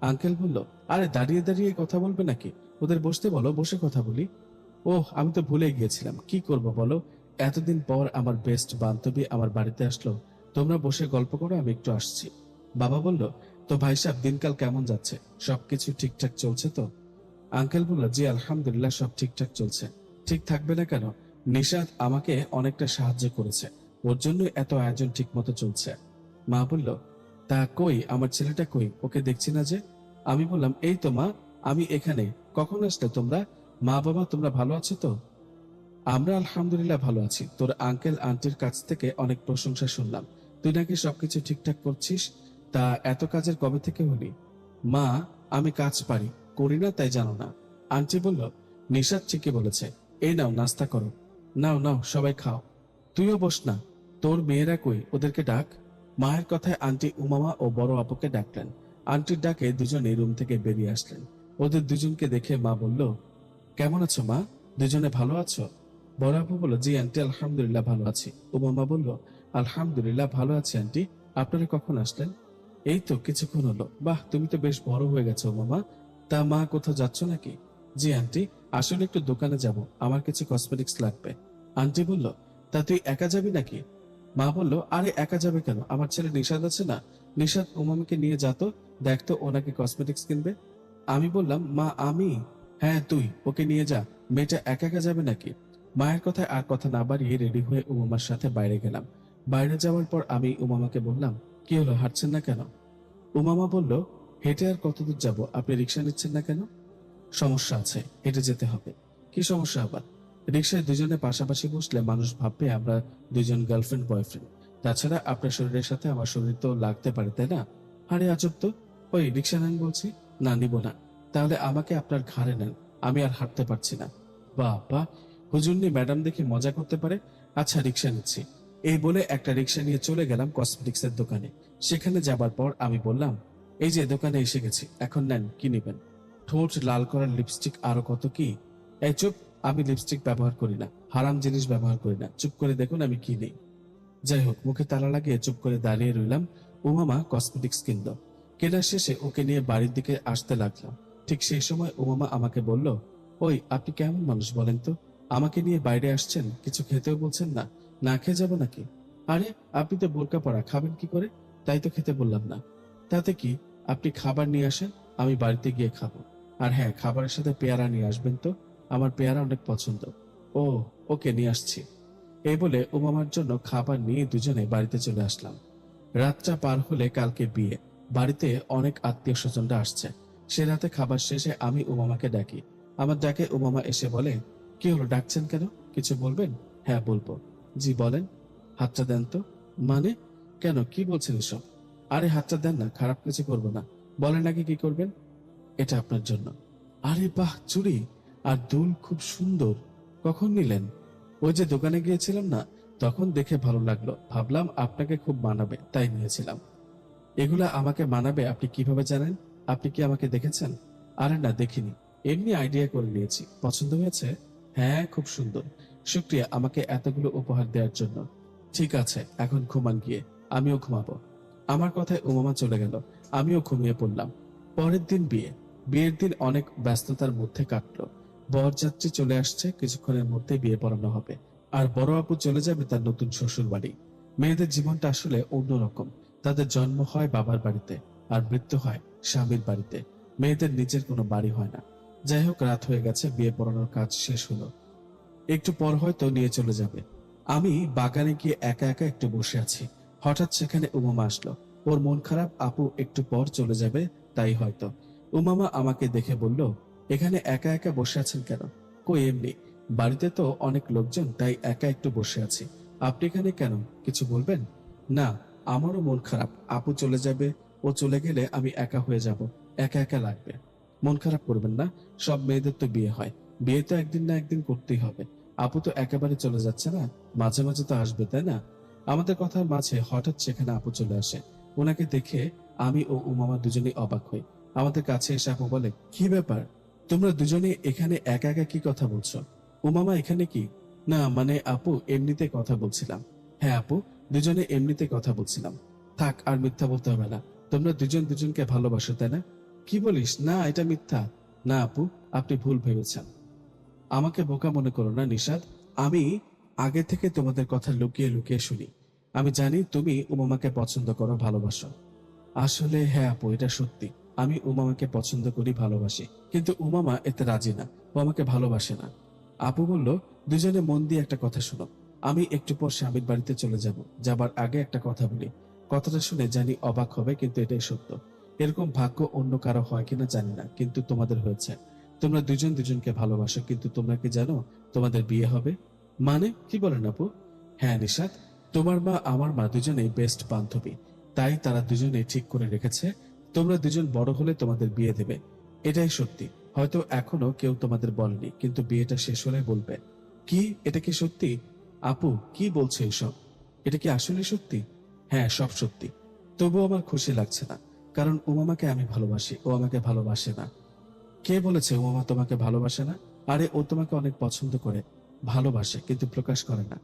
আঙ্কেল বলল, আরে দাঁড়িয়ে দাঁড়িয়ে কথা বলবে নাকি? ওদের বসতে বলো, বসে কথা বলি। ওহ, আমি তো ভুলে গিয়েছিলাম, কি করব বলো। এতদিন পর আমার বেস্ট বান্ধবী আমার বাড়িতে আসলো। তোমরা বসে গল্প করো, আমি একটু আসছি। বাবা বলল, তো ভাই সাহেব, দিনকাল কেমন যাচ্ছে? সবকিছু ঠিকঠাক চলছে তো? আঙ্কেল বলল, জি আলহামদুলিল্লাহ, সব ঠিকঠাক চলছে। ঠিক থাকবে না কেন? নিশাত আমাকে অনেকটা সাহায্য করেছে, ওর জন্য এত আয়োজন ঠিক মতো চলছে। মা বলল, তা কই আমার ছেলেটা কই, ওকে দেখছি না যে? আমি বললাম, এই তো মা, আমি এখানে। কখন আসলে তোমরা? মা বাবা, তোমরা ভালো আছো তো? আমরা আলহামদুলিল্লাহ ভালো আছি। তোর আঙ্কেল আন্টির কাছ থেকে অনেক প্রশংসা শুনলাম, তুই নাকি সবকিছু ঠিকঠাক করছিস। তা এত কাজের কবে থেকে হলি? মা, আমি কাজ পারি, করি না তাই জানো না। আন্টি বলল, নিশাত ঠিকই বলেছে, এই নাও নাস্তা করো, নাও নাও সবাই খাও, তুইও বস না, তোর মেয়েরা কই, ওদেরকে ডাক। মায়ের কথায় আন্টি উমামা ও বড় আপুকে ডাকলেন। আন্টির ডাকে দুজনে রুম থেকে বেরিয়ে আসলেন। ওদের দুজনকে দেখে মা বলল, কেমন আছো মা, দুজনে ভালো আছো? বড় আপু বলল, জি আন্টি আলহামদুলিল্লাহ ভালো আছি। উমামা বলল, আলহামদুলিল্লাহ ভালো আছি আন্টি, আপনারা কখন আসলেন? এই তো কিছুক্ষণ হলো। বাহ, তুমি তো বেশ বড় হয়ে গেছো মামা। তা মা কোথাও যাচ্ছ নাকি? জি আন্টি, আসলে একটু দোকানে যাব, আমার কিছু কসমেটিক্স লাগবে। আন্টি বলল, তা তুই একা যাবি নাকি? মা বলল, আরে একা যাবে কেন, আমার ছেলে নিশাদ আছে না, নিশাদ উমামাকে নিয়ে যাতো, দেখতো ওনাকে কসমেটিক্স কিনবে। আমি বললাম, মা আমি? হ্যাঁ তুই, ওকে নিয়ে যা, মেয়েটা একা একা যাবে নাকি? মায়ের কথায় আর কথা না বাড়িয়ে রেডি হয়ে উমামার সাথে বাইরে গেলাম। বাইরে যাওয়ার পর আমি উমামাকে বললাম, কি হলো, হাঁটছেন না কেন? উমামা বলল, হেঁটে আর কতদূর যাব, আপনি রিক্সা নিচ্ছেন না কেন? সমস্যা আছে, হেঁটে যেতে হবে। কি সমস্যা আবার? রিক্সায় দুজনে পাশাপাশি বসলে মানুষ ভাববে আমরা দুজন গার্লফ্রেন্ড বয়ফ্রেন্ড। তাছাড়া আপনার শরীরের সাথে আমার শরীর তো লাগতে পারে, তাই না? আরে আজব তো। ওই রিক্সা নেন বলছি। না নিব না। তাহলে আমাকে আপনার ঘাড়ে নেন, আমি আর হাঁটতে পারছি না। বাবা, হুজুরনি ম্যাডাম দেখে মজা করতে পারে। আচ্ছা রিক্সা নিচ্ছি। এই বলে একটা রিক্সা নিয়ে চলে গেলাম কসমেটিক্সের দোকানে। সেখানে যাবার পর আমি বললাম, এই যে দোকানে এসে গেছি, এখন নেন, কি নেবেন? ঠোঁট লাল করার লিপস্টিক, আরো কত কি। এই চুপ, আমি লিপস্টিক ব্যবহার করি না, হারাম জিনিস ব্যবহার করি না, চুপ করে দেখুন আমি কি নেই। যাই হোক, মুখে তালা লাগিয়ে চুপ করে দাঁড়িয়ে রইলাম। উমামা কসমেটিক্স কিনলো। কেনার শেষে ওকে নিয়ে বাড়ির দিকে আসতে লাগলাম। ঠিক সেই সময় উমামা আমাকে বলল, ওই আপনি কেমন মানুষ বলেন তো, আমাকে নিয়ে বাইরে আসছেন, কিছু খেতেও বলছেন না, না খেয়ে যাবো নাকি? আরে আপনি তো বোরকা পরা, খাবেন কি করে? তাই তো খেতে বললাম না। তাতে কি, আপনি খাবার নিয়ে আসেন, আমি বাড়িতে গিয়ে খাবো। আর হ্যাঁ, খাবারের সাথে পেয়ারা নিয়ে আসবেন তো, আমার পেয়ারা অনেক পছন্দ। ও, ওকে নিয়ে আসছি। এই বলে উমামার জন্য খাবার নিয়ে দুজনে বাড়িতে চলে আসলাম। রাতটা পার হলে কালকে বিয়ে, বাড়িতে অনেক আত্মীয় স্বজনরা আসছে। সে রাতে খাবার শেষে আমি উমামাকে ডাকি। আমার ডাকে উমামা এসে বলে, কি হলো, ডাকছেন কেন, কিছু বলবেন? হ্যাঁ বলবো। জি বলেন। হাতটা দেন তো। মানে? কেন, কি বলছেন এসব? আরে হাতটা দেন না, খারাপ কিছু করবো না। বলেন নাকি কি করবেন? এটা আপনার জন্য। আরে বাহ, চুড়ি আর দুল খুব সুন্দর, কখন নিলেন? ওই যে দোকানে গিয়েছিলাম না, তখন দেখে ভালো লাগলো, ভাবলাম আপনাকে খুব মানাবে, তাই নিয়েছিলাম। এগুলা আমাকে মানাবে আপনি কিভাবে জানেন? আপনি কি আমাকে দেখেছেন? আরে না, দেখিনি, এমনি আইডিয়া করে নিয়েছি। পছন্দ হয়েছে? হ্যাঁ খুব সুন্দর। শুক্রিয়া আমাকে এতগুলো উপহার দেওয়ার জন্য। ঠিক আছে, এখন ঘুমান গিয়ে, আমিও ঘুমাবো। আমার কথায় উমামা চলে গেল, আমিও ঘুমিয়ে পড়লাম। পরের দিন বিয়ে। বিয়ের দিন অনেক ব্যস্ততার মধ্যে কাটলো। বরযাত্রী চলে আসছে, কিছুক্ষণের মধ্যে বিয়ে পড়ানো হবে। আর বড় আপু চলে যাবে তার নতুন শ্বশুর বাড়ি। মেয়েদের জীবনটা আসলে অন্যরকম। তাদের জন্ম হয় বাবার বাড়িতে, আর মৃত্যু হয় স্বামীর বাড়িতে। মেয়েদের নিজের কোনো বাড়ি হয় না। যাই হোক, রাত হয়ে গেছে, বিয়ে পড়ানোর কাজ শেষ হলো। একটু পর হয়তো নিয়ে চলে যাবে। আমি বাগানে গিয়ে একা একা একটু বসে আছি। হঠাৎ সেখানে উমামা আসলো। ওর মন খারাপ, আপু একটু পর চলে যাবে, তাই হয়তো। উমামা আমাকে দেখে বলল, এখানে একা একা বসে আছেন কেন? কই এমনি, বাড়িতে তো অনেক লোকজন, তাই একা একটু বসে আছি। আপনি এখানে কেন, কিছু বলবেন? না, আমারও মন খারাপ, আপু চলে যাবে, ও চলে গেলে আমি একা হয়ে যাব, একা একা লাগবে। মন খারাপ করবেন না, সব মেয়েদের তো বিয়ে হয়, বিয়ে তো একদিন না একদিন করতেই হবে। আপু তো একেবারে চলে যাচ্ছে না, মাঝে মাঝে তো আসবে, তাই না? আমাদের কথার মাঝে হঠাৎ সেখানে আপু চলে আসে। ওনাকে দেখে আমি ও উমামা দুজনেই অবাক হই। আমাদের কাছে এসে আপু বলে, কি ব্যাপার, তোমরা দুজনে এখানে একা একা কি কথা বলছো? উমামা এখানে কি? না মানে আপু, এমনিতে কথা বলছিলাম। হ্যাঁ আপু, দুজনে এমনিতে কথা বলছিলাম। থাক, আর মিথ্যা বলতে হবে না, তোমরা দুজন দুজনকে ভালোবাসো, তাই না? কি বলিস, না এটা মিথ্যা। না আপু, আপনি ভুল ভেবেছেন। আমাকে বোকা মনে করো না নিশাদ, আমি আগে থেকে তোমাদের কথা লুকিয়ে লুকিয়ে শুনি। আমি জানি তুমি উমামাকে পছন্দ করো, ভালোবাসো। আসলে হ্যাঁ আপু, এটা সত্যি, আমি উমামাকে পছন্দ করি, ভালোবাসি, কিন্তু উমামা এতে রাজি না, ও আমাকে ভালোবাসে না। আপু বলল, দুজনে মন দিয়ে একটা কথা শোনো। আমি একটু পর স্বামীর বাড়িতে চলে যাব, যাবার আগে একটা কথা বলি। কথাটা শুনে জানি অবাক হবে, কিন্তু এটাই সত্য। এরকম ভাগ্য অন্য কারো হয় কিনা জানি না, কিন্তু তোমাদের হয়েছে। তোমরা দুজন দুজনকে ভালোবাসো, কিন্তু তোমরা কি জানো তোমাদের বিয়ে হবে? মানে কি বলেন আপু? হ্যাঁ নিশাত, তোমার মা আমার মা দুজনেই বেস্ট বান্ধবী, তাই তারা দুজনেই ঠিক করে রেখেছে তোমরা দুজন বড় হলে তোমাদের বিয়ে দেবে। এটাই সত্যি, হয়তো এখনো কেউ তোমাদের বলেনি, কিন্তু বিয়েটা শেষ হলে বলবে। কি, এটা কি সত্যি? আপু কি বলছো এসব? এটা কি আসলে সত্যি? হ্যাঁ, সব সত্যি। তবুও আমার খুশি লাগছে না, কারণ উমামাকে আমি ভালোবাসি, ও আমাকে ভালোবাসে না। কে বলেছে উমামা তোমাকে ভালোবাসে না? আরে ও তোমাকে অনেক পছন্দ করে, ভালোবাসে, কিন্তু প্রকাশ করে না।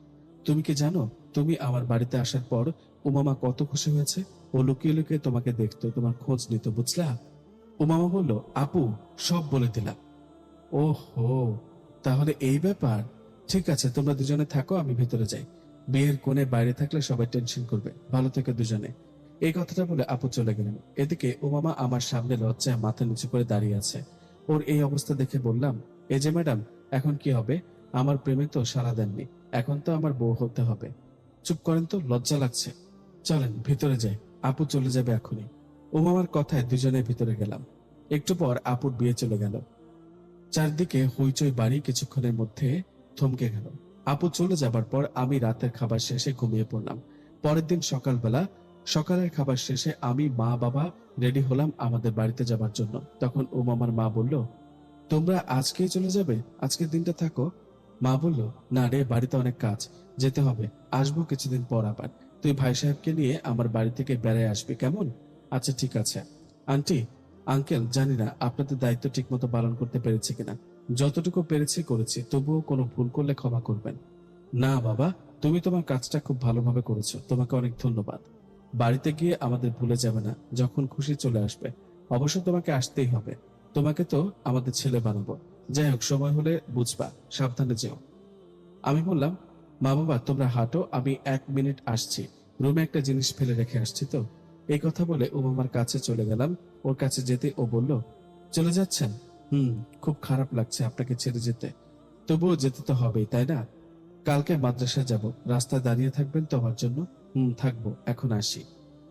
তুমি কি জানো, তুমি আমার বাড়িতে আসার পর উমামা কত খুশি হয়েছে? ও লুকিয়ে লুকিয়ে তোমাকে দেখতো, তোমার খোঁজ নিত, বুঝলা? উমামা বলল, আপু সব বলে দিলাম। ওহো, তাহলে এই ব্যাপার। ঠিক আছে, তোমরা দুজনে থাকো, আমি ভেতরে যাই। বিয়ের কোণে বাইরে থাকলে সবাই টেনশন করবে, ভালো থেকে দুজনে। এই কথাটা বলে আপু চলে গেলেন। এদিকে উমামা আমার সামনে লজ্জায় মাথা নিচু করে দাঁড়িয়ে আছে। ওর এই অবস্থা দেখে বললাম, এই যে ম্যাডাম, এখন কি হবে? আমার প্রেমে তো সাড়া দেননি, এখন তো আমার বউ হতে হবে। চুপ করেন তো, লজ্জা লাগছে। চলেন ভিতরে যাই, আপু চলে যাবে এখনই। উমামার কথায় দুজনে ভিতরে গেলাম। একটু পর আপুর বিয়ে চলে গেল। চারদিকে হইচই বাড়ি কিছুক্ষণের মধ্যে থমকে গেল। আপু চলে যাবার পর আমি রাতের খাবার শেষে ঘুমিয়ে পড়লাম। পরের দিন সকালবেলা সকালের খাবার শেষে আমি মা বাবা রেডি হলাম আমাদের বাড়িতে যাবার জন্য। তখন উমামার মা বলল, তোমরা আজকেই চলে যাবে? আজকের দিনটা থাকো? মা বলল, না রে, বাড়িতে অনেক কাজ, যেতে হবে, আসবো কিছুদিন পর আবার। তুই ভাই সাহেবকে নিয়ে আমার বাড়ি থেকে বেড়ায় আসবি, কেমন? আচ্ছা ঠিক আছে। আন্টি, আঙ্কেল, জানি না আপনাদের দায়িত্ব ঠিকমতো পালন করতে পেরেছি কিনা। যতটুকু পেরেছি করেছি, তবুও কোনো ভুল করলে ক্ষমা করবেন। না বাবা, তুমি তোমার কাজটা খুব ভালোভাবে করেছো, তোমাকে অনেক ধন্যবাদ। বাড়িতে গিয়ে আমাদের ভুলে যাবে না, যখন খুশি চলে আসবে। অবশ্য তোমাকে আসতেই হবে, তোমাকে তো আমাদের ছেলে বানাবো। যাই হোক, সময় হলে বুঝবা, সাবধানে যেও। আমি বললাম, মা বাবা তোমরা হাঁটো, আমি 1 মিনিট আসছি, রুমে একটা জিনিস ফেলে রেখে আসছি তো। এই কথা বলে উমামার কাছে চলে গেলাম। ওর কাছে যেতে ও বলল, চলে যাচ্ছেন? খুব খারাপ লাগছে আপনাকে ছেড়ে যেতে, তবুও যেতে তো হবেই, তাই না? কালকে মাদ্রাসায় যাব, রাস্তায় দাঁড়িয়ে থাকবেন তো আমার জন্য? থাকবো, এখন আসি।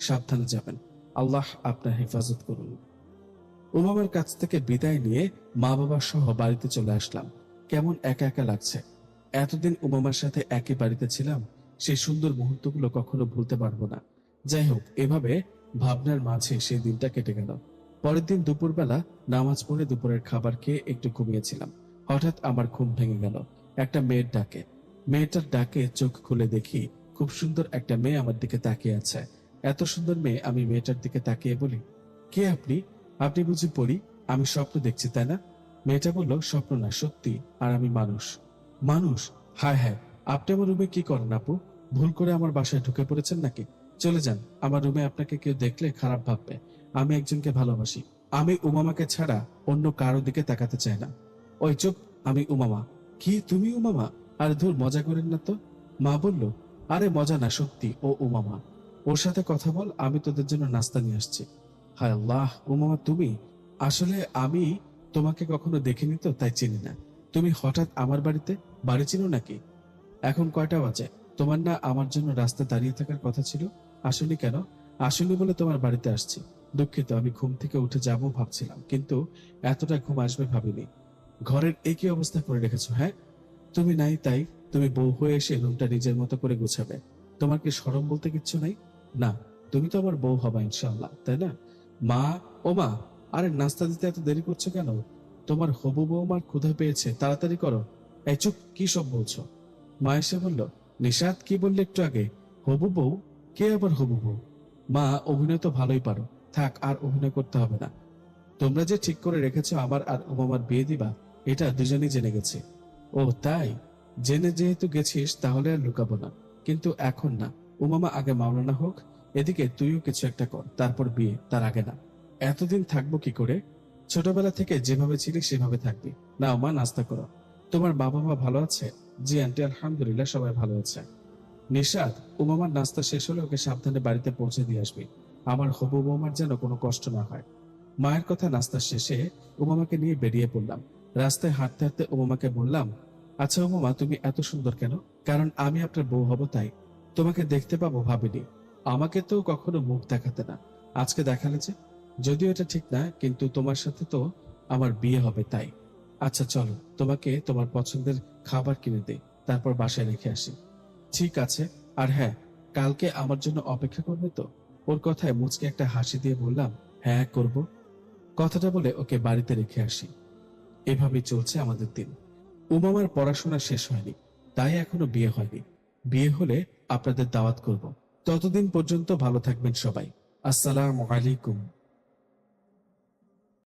সাবধানে যাবেন, আল্লাহ আপনার হেফাজত করুন। উমামার কাছ থেকে বিদায় নিয়ে মা বাবা সহ বাড়িতে চলে আসলাম। কেমন একা একা লাগছে। এতদিন উমামার সাথে একই বাড়িতে ছিলাম, সেই সুন্দর মুহূর্তগুলো কখনো ভুলতে পারবো না। যাই হোক, এভাবে ভাবনার মাঝে সেই দিনটা কেটে গেল। পরের দিন দুপুরবেলা নামাজ পড়ে দুপুরের খাবার খেয়ে একটু ঘুমিয়েছিলাম। হঠাৎ আমার ঘুম ভেঙে গেল একটা মেয়ের ডাকে। মেয়েটার ডাকে চোখ খুলে দেখি খুব সুন্দর একটা মেয়ে আমার দিকে তাকিয়ে আছে। এত সুন্দর মেয়ে, আমি মেয়েটার দিকে তাকিয়ে বলি, কে আপনি? আপনি বুঝি পড়ি? আমি স্বপ্ন দেখছি, তাই না? মেয়েটা বলল, স্বপ্ন না, সত্যি, আর আমি মানুষ। মানুষ? হায় হায়, আপনি আমার রুমে কি করেন আপু? ভুল করে আমার বাসায় ঢুকে পড়েছেন নাকি? চলে যান, আমার রুমে আপনাকে কেউ দেখলে খারাপ ভাববে। আমি একজনকে ভালোবাসি। আমি উমামাকে ছাড়া অন্য কারো দিকে তাকাতে চাই না। ওই চুপ, আমি উমামা। কি, তুমি উমামা? আরে ধুর, মজা করেন না তো। মা বলল, আরে মজা না, সত্যি, ও উমামা। ওর সাথে কথা বল, আমি তোদের জন্য নাস্তা নিয়ে আসছি। হায় আল্লাহ, উমামা তুমি? আসলে আমি তোমাকে কখনো দেখিনি তো, তাই চিনি না। তুমি হঠাৎ আমার বাড়িতে? বাড়ি চিনো নাকি? এখন কয়টা বাজে? তোমার না আমার জন্য রাস্তায় দাঁড়িয়ে থাকার কথা ছিল? আসলে কেন? আসলে বলে তোমার বাড়িতে আসছি। দুঃখিত, আমি ঘুম থেকে উঠে যাবো ভাবছিলাম, কিন্তু এতটা ঘুম আসবে ভাবিনি। ঘরের একই অবস্থা করে রেখেছো, হ্যাঁ? তুমি নাই তাই তুমি বউ হয়ে এসে রুমটা নিজের মতো করে গুছাবে। তোমার কি শরম বলতে কিচ্ছু নাই? না, তুমি তো আমার বউ হবা ইনশাআল্লাহ, তাই না? মা, ও মা, আরে নাস্তা দিতে এত দেরি করছো কেন? তোমার হবু বৌমার ক্ষুধা পেয়েছে, তাড়াতাড়ি করো। এই চুপ, কি সব বলছো? মা এসে বলল, নিশাত কি বললে একটু আগে? হবু বউ? কে আবার হবু বউ? মা, অভিনয় তো ভালোই পারো, থাক, আর অভিনয় করতে হবে না। তোমরা যে ঠিক করে রেখেছো আমার আর উমামার বিয়ে দিবা, এটা দুজনেই জেনে গেছে। ও তাই? জেনে যেহেতু গেছিস, তাহলে আর লুকাবো না, কিন্তু এখন না। উমামা আগে মাওলানা হোক, এদিকে তুইও কিছু একটা কর, তারপর বিয়ে, তার আগে না। এতদিন থাকবো কি করে? ছোটবেলা থেকে যেভাবে ছিলি সেভাবে থাকবি। নাও মা, নাস্তা করো। তোমার মা বাবা ভালো আছে? জি আন্টি, আলহামদুলিল্লাহ, সবাই ভালো আছে। নিশাদ, উমামার নাস্তা শেষ হলে ওকে সাবধানে বাড়িতে পৌঁছে দিয়ে আসবি। আমার হবু বৌমার যেন কোনো কষ্ট না হয়। মায়ের কথা নাস্তা শেষে উমামাকে নিয়ে বেরিয়ে পড়লাম। রাস্তায় হাঁটতে হাঁটতে উমামাকে বললাম, আচ্ছা উমামা, তুমি এত সুন্দর কেন? কারণ আমি আপনার বউ হব, তাই। তোমাকে দেখতে পাবো ভাবিনি। আমাকে তো কখনো মুখ দেখাতে না, আজকে দেখালে যে। যদিও এটা ঠিক না, কিন্তু তোমার সাথে তো আমার বিয়ে হবে, তাই। আচ্ছা চলো, তোমাকে তোমার পছন্দের খাবার কিনে দেই, তারপর বাসায় রেখে আসি। ঠিক আছে। আর হ্যাঁ, কালকে আমার জন্য অপেক্ষা করবে তো? ওর কথায় মুচকে একটা হাসি দিয়ে বললাম, হ্যাঁ করব। কথাটা বলে ওকে বাড়িতে রেখে আসি। এভাবেই চলছে আমাদের দিন। উমামার পড়াশোনা শেষ হয়নি। তাই এখনো বিয়ে হয়নি। বিয়ে হলে আপনাদের দাওয়াত করব। ততদিন পর্যন্ত ভালো থাকবেন সবাই। আসসালামু আলাইকুম।